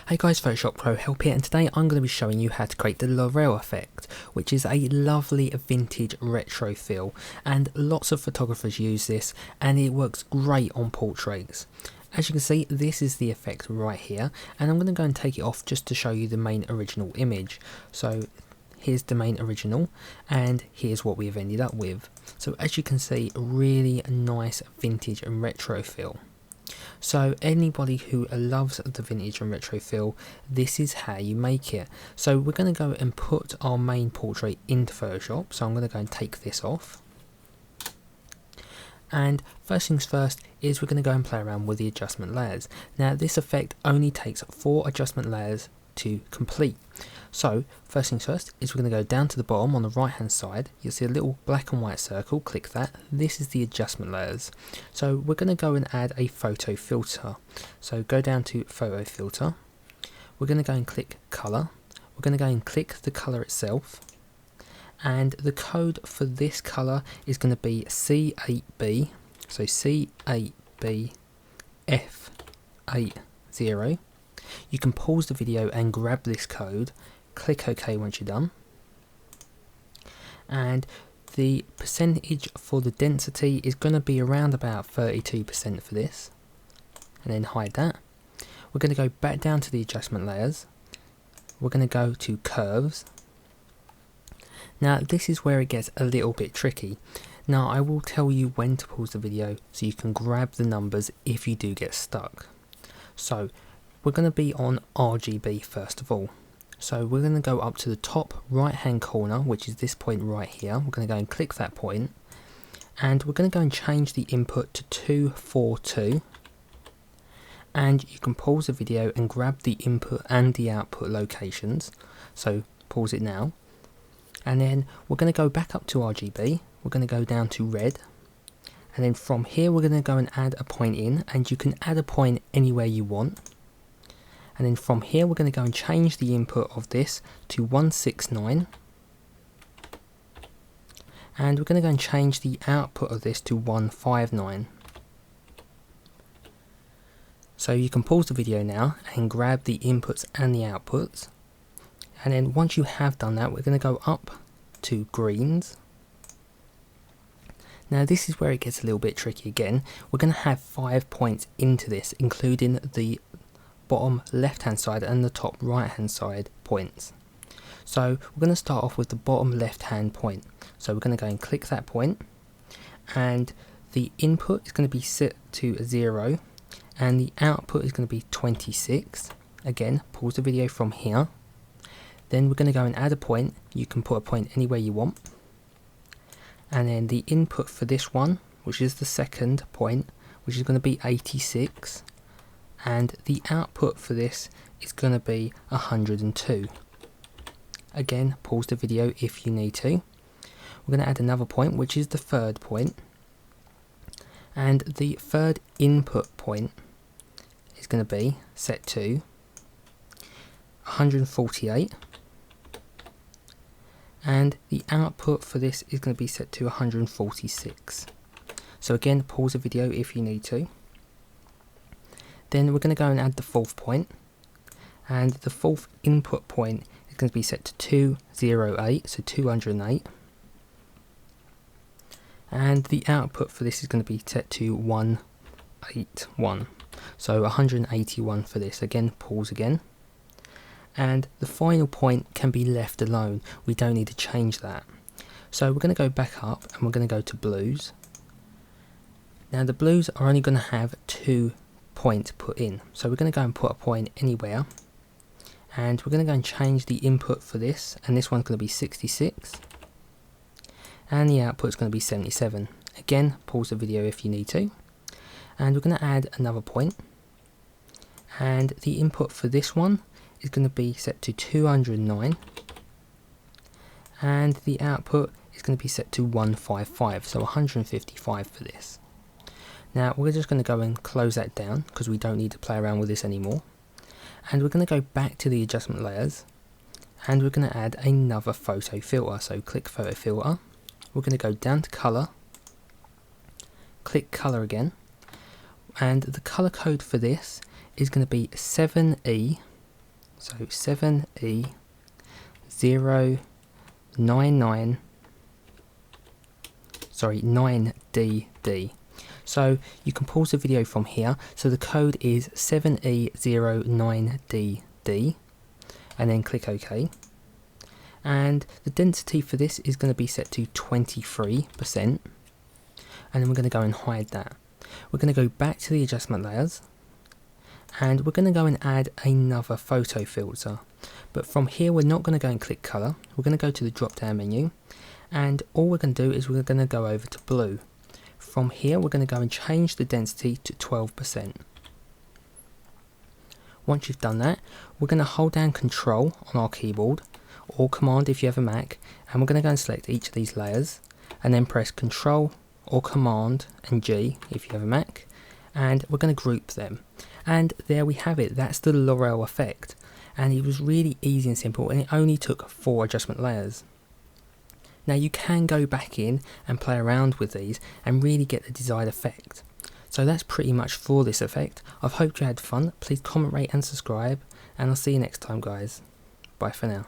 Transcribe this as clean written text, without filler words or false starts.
Hey guys, Photoshop Pro Help here, and today I'm going to be showing you how to create the L'Oreal effect, which is a lovely vintage retro feel, and lots of photographers use this and it works great on portraits. As you can see, this is the effect right here, and I'm going to go and take it off just to show you the main original image. So here's the main original, and here's what we've ended up with. So as you can see, a really nice vintage and retro feel. So anybody who loves the vintage and retro feel, this is how you make it. So we're going to go and put our main portrait into Photoshop. So I'm going to go and take this off. And first things first is we're going to go and play around with the adjustment layers. Now this effect only takes 4 adjustment layers to complete. So first things first is we're going to go down to the bottom on the right hand side. You'll see a little black and white circle, click that. This is the adjustment layers. So we're going to go and add a photo filter. So go down to photo filter. We're going to go and click color. We're going to go and click the color itself. And the code for this color is going to be C8B. So C8B F80. You can pause the video and grab this code, click OK once you're done, and the percentage for the density is going to be around about 32% for this, and then hide that. We're going to go back down to the adjustment layers. We're going to go to curves. Now this is where it gets a little bit tricky. Now I will tell you when to pause the video so you can grab the numbers if you do get stuck. So we're going to be on RGB first of all. So we're going to go up to the top right hand corner, which is this point right here. We're going to go and click that point, and we're going to go and change the input to 242, and you can pause the video and grab the input and the output locations. So pause it now, and then we're going to go back up to RGB. We're going to go down to red, and then from here we're going to go and add a point in, and you can add a point anywhere you want. And then from here we're going to go and change the input of this to 169, and we're going to go and change the output of this to 159. So you can pause the video now and grab the inputs and the outputs, and then once you have done that, we're going to go up to greens. Now this is where it gets a little bit tricky again. We're going to have 5 points into this, including the bottom left hand side and the top right hand side points. So we're going to start off with the bottom left hand point. So we're going to go and click that point, and the input is going to be set to 0 and the output is going to be 26. Again, pause the video from here. Then we're going to go and add a point. You can put a point anywhere you want, and then the input for this one, which is the second point, which is going to be 86, and the output for this is going to be 102. Again, pause the video if you need to. We're going to add another point, which is the third point, and the third input point is going to be set to 148, and the output for this is going to be set to 146. So again, pause the video if you need to. Then we're going to go and add the fourth point, and the fourth input point is going to be set to 208, so 208, and the output for this is going to be set to 181, so 181 for this. Again, pause again, and the final point can be left alone. We don't need to change that. So we're going to go back up and we're going to go to blues. Now the blues are only going to have 2 point put in, so we're going to go and put a point anywhere, and we're going to go and change the input for this, and this one's going to be 66 and the output is going to be 77. Again, pause the video if you need to, and we're going to add another point, and the input for this one is going to be set to 209 and the output is going to be set to 155, so 155 for this. Now we're just going to go and close that down because we don't need to play around with this anymore, and we're going to go back to the adjustment layers, and we're going to add another photo filter. So click photo filter, we're going to go down to color, click color again, and the color code for this is going to be 7E So 7E099, sorry, 9DD. So you can pause the video from here. So the code is 7E09DD, and then click OK. And the density for this is going to be set to 23%, and then we're going to go and hide that. We're going to go back to the adjustment layers, and we're going to go and add another photo filter. But from here we're not going to go and click color. We're going to go to the drop down menu, and all we're going to do is we're going to go over to blue. From here we're going to go and change the density to 12%. Once you've done that, we're going to hold down Control on our keyboard, or Command if you have a Mac, and we're going to go and select each of these layers, and then press Control or Command and G if you have a Mac, and we're going to group them. And there we have it. That's the L'Oreal effect, and it was really easy and simple, and it only took 4 adjustment layers. Now you can go back in and play around with these and really get the desired effect. So that's pretty much for this effect. I've hoped you had fun. Please comment, rate and subscribe, and I'll see you next time, guys. Bye for now.